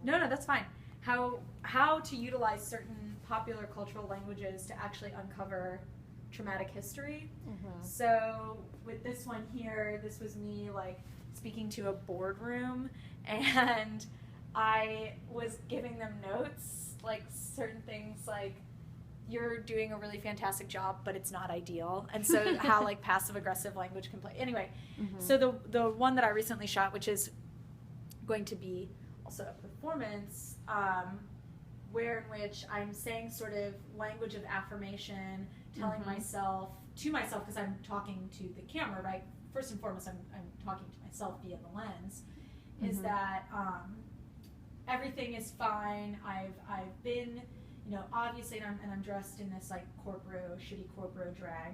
No, that's fine. How to utilize certain popular cultural languages to actually uncover traumatic history. So with this one here, this was me like speaking to a boardroom, and I was giving them notes, like certain things like, you're doing a really fantastic job, but it's not ideal. And so how like passive aggressive language can play. Anyway, so the one that I recently shot, which is going to be also a performance, where in which I'm saying sort of language of affirmation, telling myself, to myself, because I'm talking to the camera, right? First and foremost, I'm talking to myself via the lens, is that everything is fine. I've been, you know, obviously, and I'm dressed in this like shitty corporo drag,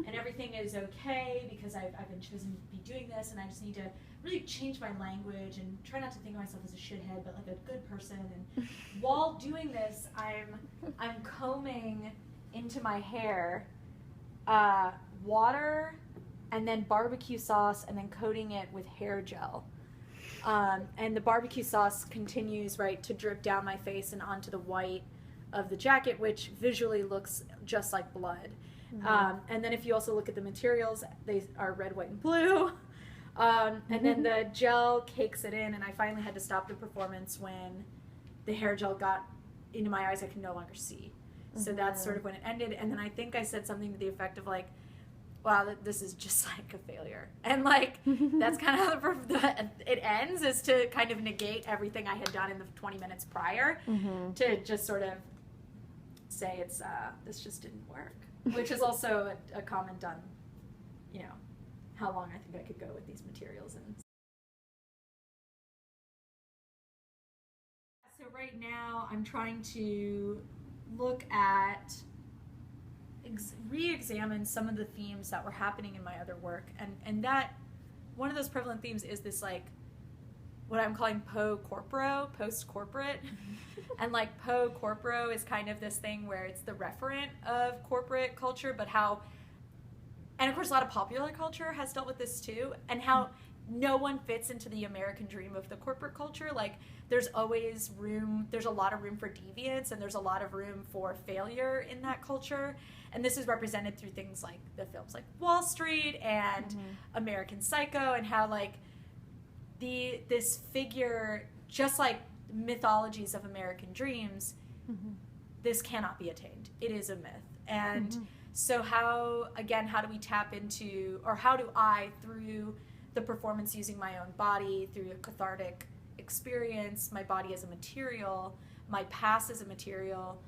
and everything is okay because I've been chosen to be doing this, and I just need to really change my language and try not to think of myself as a shithead, but like a good person. And while doing this, I'm combing into my hair water and then barbecue sauce and then coating it with hair gel. And the barbecue sauce continues, right, to drip down my face and onto the white of the jacket, which visually looks just like blood. And then if you also look at the materials, they are red, white, and blue. And then the gel cakes it in, and I finally had to stop the performance when the hair gel got into my eyes. I could no longer see. So that's sort of when it ended. And then I think I said something to the effect of like, wow, this is just like a failure. And like, that's kind of how it ends, is to kind of negate everything I had done in the 20 minutes prior, to just sort of say it's, this just didn't work, which is also a comment on, you know, how long I think I could go with these materials. And so right now I'm trying to look at, re-examine some of the themes that were happening in my other work, and that one of those prevalent themes is this like what I'm calling post-corporate. And like post-corporate is kind of this thing where it's the referent of corporate culture, but how, and of course a lot of popular culture has dealt with this too, and how no one fits into the American dream of the corporate culture. Like there's always room, there's a lot of room for deviance, and there's a lot of room for failure in that culture. And this is represented through things like the films like Wall Street and American Psycho, and how like this figure, just like mythologies of American dreams, this cannot be attained. It is a myth. And so how do we tap into, or how do I, through the performance using my own body, through a cathartic experience, my body as a material, my past as a material,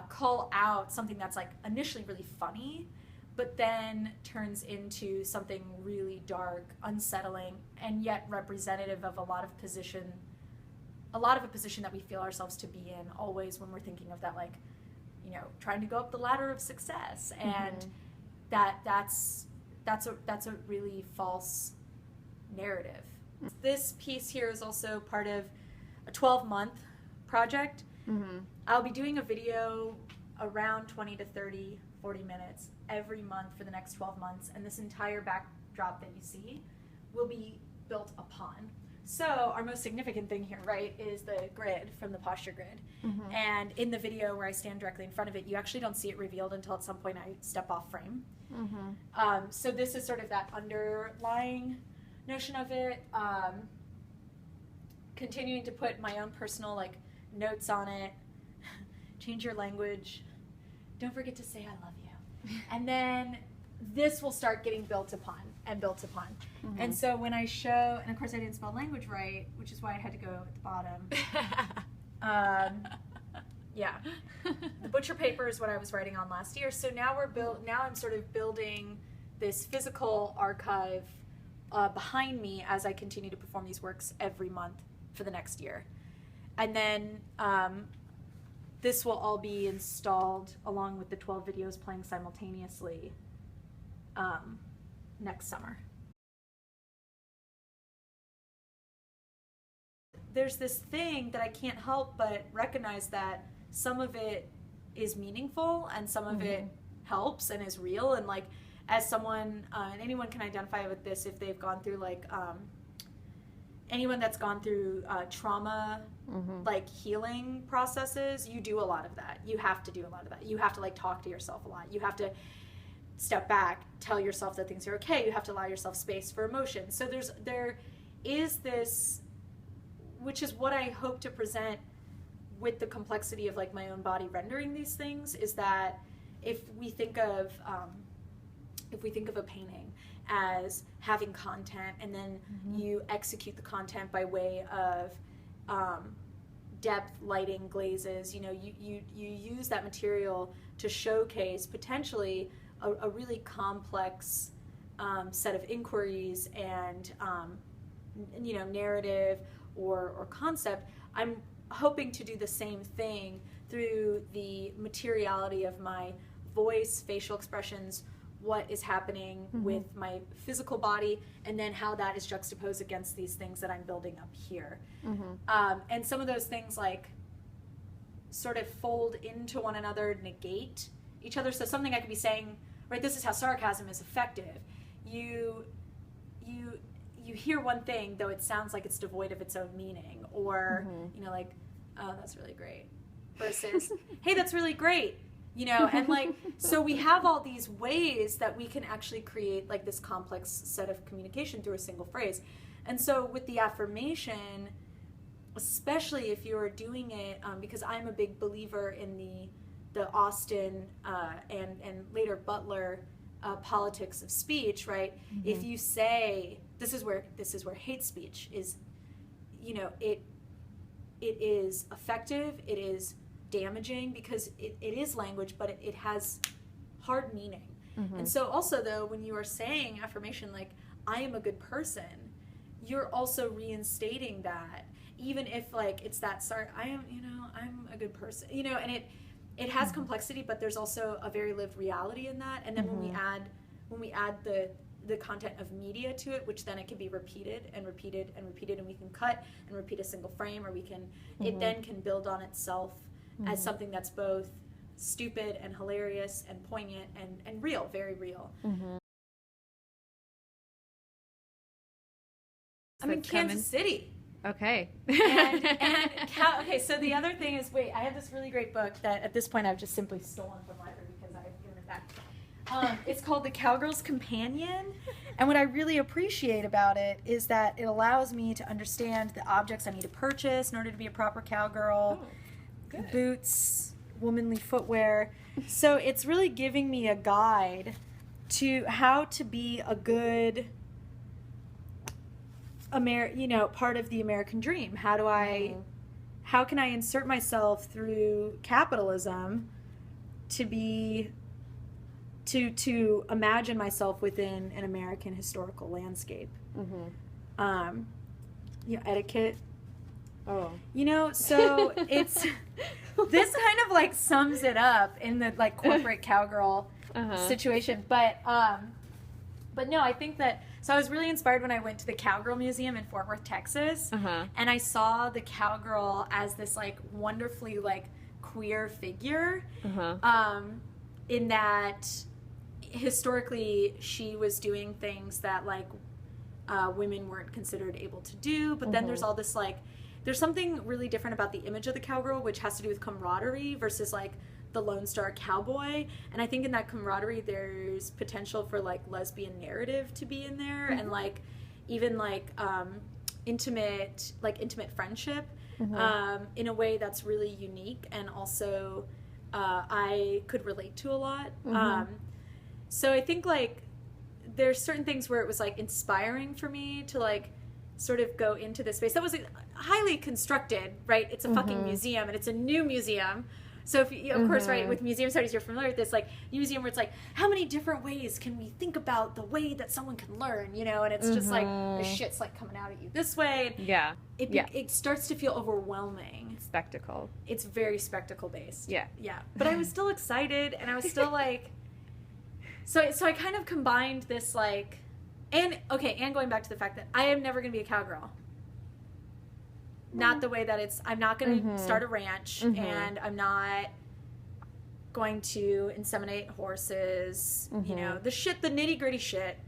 call out something that's like initially really funny, but then turns into something really dark, unsettling, and yet representative of a lot of a position that we feel ourselves to be in always when we're thinking of that, like, you know, trying to go up the ladder of success. And that's a really false narrative. This piece here is also part of a 12-month project. I'll be doing a video around 20 to 30, 40 minutes every month for the next 12 months, and this entire backdrop that you see will be built upon. So our most significant thing here, right, is the grid from the posture grid. And in the video where I stand directly in front of it, you actually don't see it revealed until at some point I step off frame. So this is sort of that underlying notion of it. Continuing to put my own personal like notes on it. Change your language. Don't forget to say I love you. And then this will start getting built upon and built upon. And so when I show, and of course I didn't spell language right, which is why I had to go at the bottom. Yeah. The butcher paper is what I was writing on last year. So now now I'm sort of building this physical archive behind me as I continue to perform these works every month for the next year. And then this will all be installed along with the 12 videos playing simultaneously next summer. There's this thing that I can't help but recognize, that some of it is meaningful and some of it helps and is real. And like, as someone, and anyone can identify with this if they've gone through like anyone that's gone through trauma, like healing processes, you do a lot of that. You have to do a lot of that. You have to like talk to yourself a lot. You have to step back, tell yourself that things are okay. You have to allow yourself space for emotion. So there is this, which is what I hope to present with the complexity of like my own body rendering these things, is that if we think of a painting as having content, and then you execute the content by way of depth, lighting, glazes, you know, you use that material to showcase potentially a really complex set of inquiries and you know, narrative or concept. I'm hoping to do the same thing through the materiality of my voice, facial expressions, what is happening with my physical body, and then how that is juxtaposed against these things that I'm building up here. And some of those things like sort of fold into one another, negate each other. So something I could be saying, right, this is how sarcasm is effective. You hear one thing, though it sounds like it's devoid of its own meaning, or you know, like, oh, that's really great, versus hey, that's really great, you know. And like, so we have all these ways that we can actually create like this complex set of communication through a single phrase. And so with the affirmation, especially if you're doing it, because I'm a big believer in the Austin and later Butler politics of speech, right? If you say this is where hate speech is, you know, it is effective, it is damaging, because it is language, but it has hard meaning. And so also though, when you are saying affirmation like I am a good person, you're also reinstating that, even if like it's that start, I'm a good person, you know. And it has complexity, but there's also a very lived reality in that. And then when we add the content of media to it, which then it can be repeated and repeated and repeated, and we can cut and repeat a single frame, or we can it then can build on itself as something that's both stupid and hilarious and poignant and real, very real. I'm in Kansas City. Okay. Okay, so the other thing is, I have this really great book that at this point I've just simply stolen from the library because I've given it back. It's called The Cowgirl's Companion, and what I really appreciate about it is that it allows me to understand the objects I need to purchase in order to be a proper cowgirl, boots, womanly footwear. So it's really giving me a guide to how to be a good part of the American dream. How can I insert myself through capitalism to imagine myself within an American historical landscape? Etiquette. So it's this kind of like sums it up in the like corporate cowgirl situation. But no, I think that, so I was really inspired when I went to the Cowgirl Museum in Fort Worth, Texas, and I saw the cowgirl as this like wonderfully like queer figure, in that historically she was doing things that like women weren't considered able to do, but then there's all this like, there's something really different about the image of the cowgirl, which has to do with camaraderie versus like the Lone Star cowboy. And I think in that camaraderie there's potential for like lesbian narrative to be in there, and like even like intimate friendship in a way that's really unique, and also I could relate to a lot. So I think like there's certain things where it was like inspiring for me to like sort of go into this space that was highly constructed, right? It's a fucking museum, and it's a new museum. So if you, of course, right, with museum studies, you're familiar with this, like, museum where it's like, how many different ways can we think about the way that someone can learn, you know? And it's just like, the shit's like coming out at you this way. Yeah. It starts to feel overwhelming. Spectacle. It's very spectacle based. Yeah. Yeah. But I was still excited, and I was still like, so I kind of combined this like, and going back to the fact that I am never going to be a cowgirl. Not the way that I'm not going to start a ranch, and I'm not going to inseminate horses, you know, the nitty gritty shit.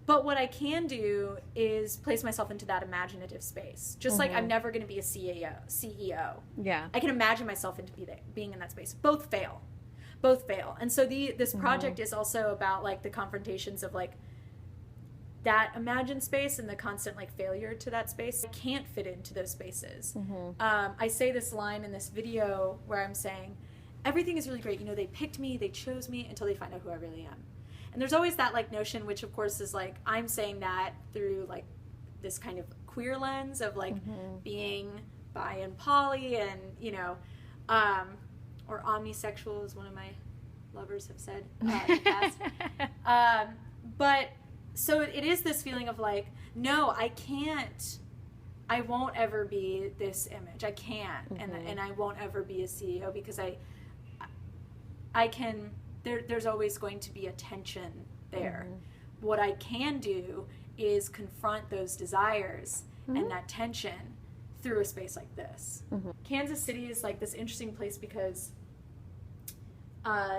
But what I can do is place myself into that imaginative space. Just like I'm never going to be a CEO. Yeah. I can imagine myself into being in that space. Both fail. And so this project is also about like the confrontations of like that imagined space and the constant like failure to that space. I can't fit into those spaces. I say this line in this video where I'm saying, everything is really great. You know, they picked me, they chose me until they find out who I really am. And there's always that like notion, which of course is like, I'm saying that through like this kind of queer lens of like being bi and poly and, you know, or omnisexual, as one of my lovers have said in the past. But so it is this feeling of like, no, I won't ever be this image. I can't. And I won't ever be a CEO because I can, there's always going to be a tension there. What I can do is confront those desires and that tension through a space like this. Kansas City is like this interesting place because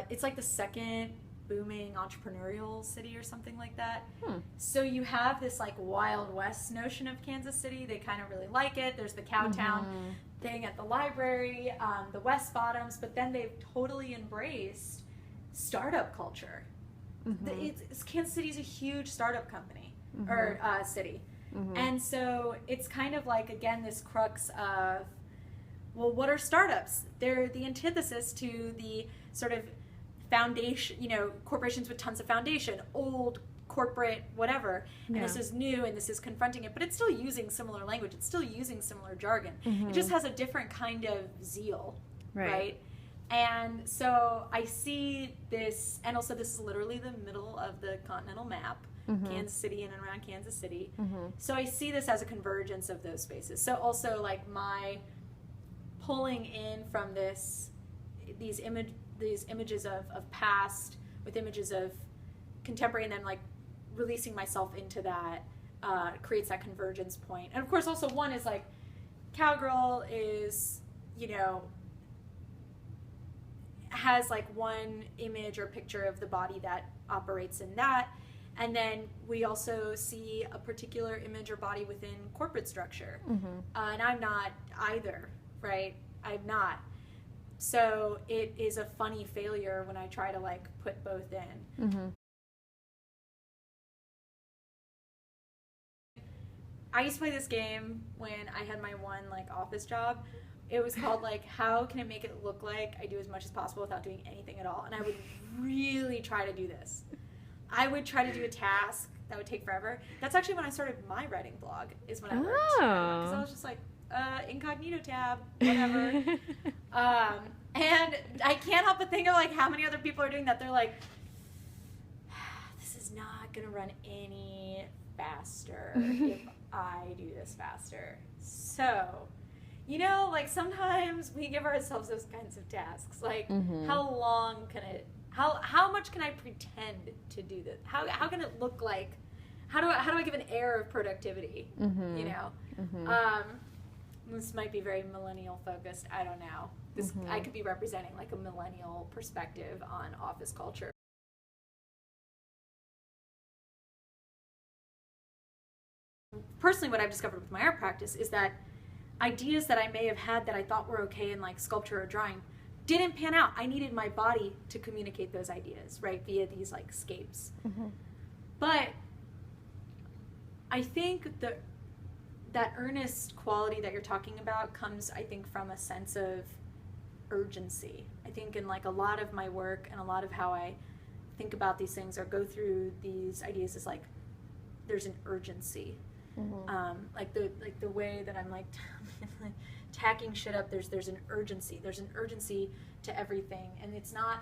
it's like the second booming entrepreneurial city or something like that. So you have this like Wild West notion of Kansas City. They kind of really like it. There's the Cowtown thing at the library, the West Bottoms, but then they've totally embraced startup culture. Kansas City's a huge startup company or city. And so it's kind of like, again, this crux of, well, what are startups? They're the antithesis to the sort of foundation, you know, corporations with tons of foundation, old corporate whatever, and this is new and this is confronting it, but it's still using similar language, it's still using similar jargon. It just has a different kind of zeal, right? And so I see this, and also this is literally the middle of the continental map, Kansas City, in and around Kansas City. So I see this as a convergence of those spaces. So also like my pulling in from these images of past with images of contemporary, and then like releasing myself into that creates that convergence point. And of course also one is like Cowgirl is, you know, has like one image or picture of the body that operates in that, and then we also see a particular image or body within corporate structure. And I'm not either, right? I'm not. So it is a funny failure when I try to like put both in. I used to play this game when I had my one like office job. It was called like, how can I make it look like I do as much as possible without doing anything at all? And I would really try to do this. I would try to do a task that would take forever. That's actually when I started my writing blog, is when I learned. Because I was just like, incognito tab, whatever. And I can't help but think of like how many other people are doing that. They're like, this is not going to run any faster if I do this faster. So, you know, like sometimes we give ourselves those kinds of tasks. Like, how long can it, how much can I pretend to do this? How can it look like, how do I give an air of productivity, you know? This might be very millennial focused. I don't know. I could be representing like a millennial perspective on office culture. Personally, what I've discovered with my art practice is that ideas that I may have had that I thought were okay in like sculpture or drawing didn't pan out. I needed my body to communicate those ideas, right, via these like scapes. But I think that earnest quality that you're talking about comes, I think, from a sense of urgency. I think in like a lot of my work and a lot of how I think about these things or go through these ideas is like there's an urgency. Like the way that I'm like tacking shit up, there's an urgency. There's an urgency to everything, and it's not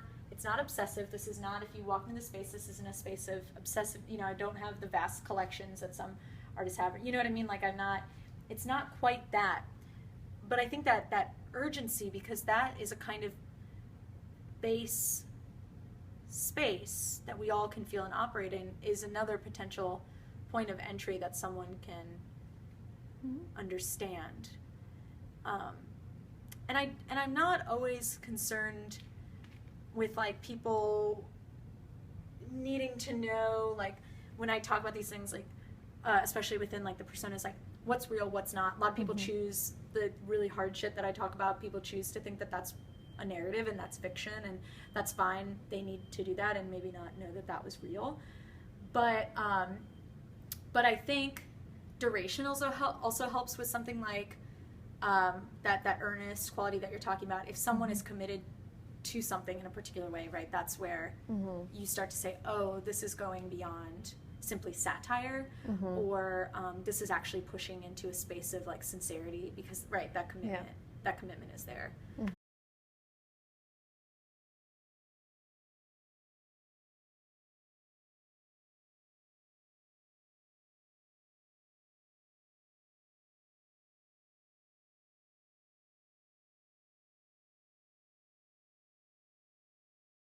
obsessive. This is not, if you walk into the space, this isn't a space of obsessive, you know, I don't have the vast collections that some artists have, you know what I mean? Like it's not quite that. But I think that urgency, because that is a kind of base space that we all can feel and operate in, is another potential point of entry that someone can understand. And I'm not always concerned with like people needing to know like when I talk about these things, like, especially within like the personas, like what's real, what's not. A lot of people choose the really hard shit that I talk about. People choose to think that that's a narrative and that's fiction, and that's fine. They need to do that and maybe not know that that was real. But I think duration also helps with something like that earnest quality that you're talking about. If someone is committed to something in a particular way, right, that's where you start to say, oh, this is going beyond simply satire, or this is actually pushing into a space of like sincerity, because right, that commitment is there.